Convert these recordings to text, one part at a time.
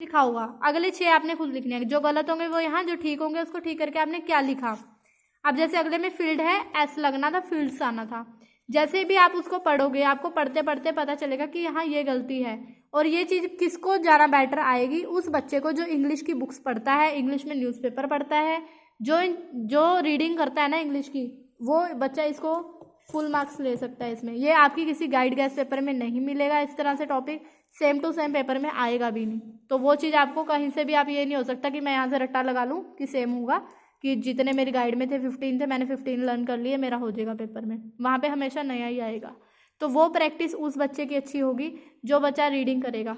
लिखा होगा, अगले 6 आपने खुद लिखने हैं, जो गलत होंगे वो यहाँ, जो ठीक होंगे उसको ठीक करके आपने क्या लिखा। अब जैसे अगले में फील्ड है, एस लगना था, फील्ड्स आना था। जैसे भी आप उसको पढ़ोगे आपको पढ़ते पढ़ते पता चलेगा कि यहाँ ये गलती है। और ये चीज़ किसको ज़्यादा बेटर आएगी, उस बच्चे को जो इंग्लिश की बुक्स पढ़ता है, इंग्लिश में न्यूज़पेपर पढ़ता है, जो रीडिंग करता है ना इंग्लिश की, वो बच्चा इसको फुल मार्क्स ले सकता है इसमें। ये आपकी किसी गाइड गैस पेपर में नहीं मिलेगा इस तरह से topic, same to same paper में आएगा भी नहीं। तो वो चीज़ आपको कहीं से भी, आप ये नहीं हो सकता कि मैं यहाँ से रट्टा लगा लूँ कि सेम होगा, कि जितने मेरी गाइड में थे 15 थे, मैंने 15 लर्न कर लिए, मेरा हो जाएगा पेपर में। वहाँ पे हमेशा नया ही आएगा। तो वो प्रैक्टिस उस बच्चे की अच्छी होगी जो बच्चा रीडिंग करेगा।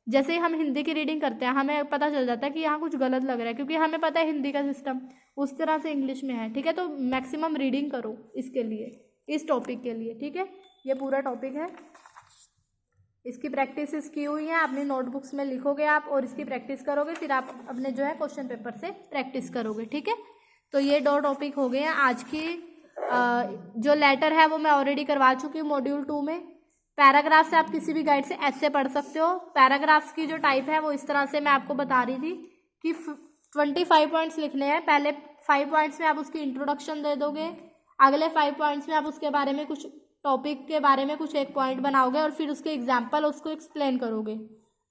जैसे ही हम हिंदी की रीडिंग करते हैं हमें पता चल जाता है कि यहाँ कुछ गलत लग रहा है, क्योंकि हमें पता है हिंदी का सिस्टम उस तरह से इंग्लिश में है, ठीक है। तो मैक्सिमम रीडिंग करो इसके लिए, इस टॉपिक के लिए, ठीक है। ये पूरा टॉपिक है, इसकी प्रैक्टिस की हुई है, अपनी नोटबुक्स में लिखोगे आप और इसकी प्रैक्टिस करोगे, फिर आप अपने जो है क्वेश्चन पेपर से प्रैक्टिस करोगे, ठीक है। तो ये 2 टॉपिक हो गए हैं आज की। जो लेटर है वो मैं ऑलरेडी करवा चुकी हूँ मॉड्यूल 2 में। पैराग्राफ से आप किसी भी गाइड से ऐसे पढ़ सकते हो। पैराग्राफ्स की जो टाइप है वो इस तरह से मैं आपको बता रही थी कि 25 पॉइंट्स लिखने हैं। पहले 5 पॉइंट्स में आप उसकी इंट्रोडक्शन दे दोगे, अगले 5 पॉइंट्स में आप उसके बारे में कुछ टॉपिक के बारे में कुछ एक पॉइंट बनाओगे और फिर उसके एग्जाम्पल उसको एक्सप्लेन करोगे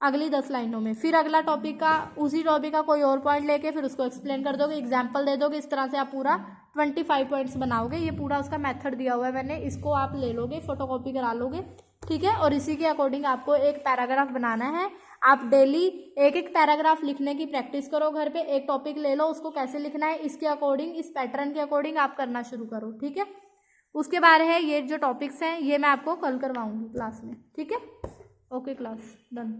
अगली 10 लाइनों में। फिर अगला टॉपिक का, उसी टॉपिक का कोई और पॉइंट लेके फिर उसको एक्सप्लेन कर दोगे, एग्जाम्पल दे दोगे। इस तरह से आप पूरा 25 पॉइंट्स बनाओगे। ये पूरा उसका मेथड दिया हुआ है मैंने, इसको आप ले लोगे, फोटोकॉपी करा लोगे, ठीक है। और इसी के अकॉर्डिंग आपको एक पैराग्राफ बनाना है। आप डेली एक एक पैराग्राफ लिखने की प्रैक्टिस करो घर पे। एक टॉपिक ले लो, उसको कैसे लिखना है इसके अकॉर्डिंग, इस पैटर्न के अकॉर्डिंग आप करना शुरू करो, ठीक है। उसके बाद है ये जो टॉपिक्स हैं ये मैं आपको कल करवाऊंगी क्लास में, ठीक है। Okay, class done.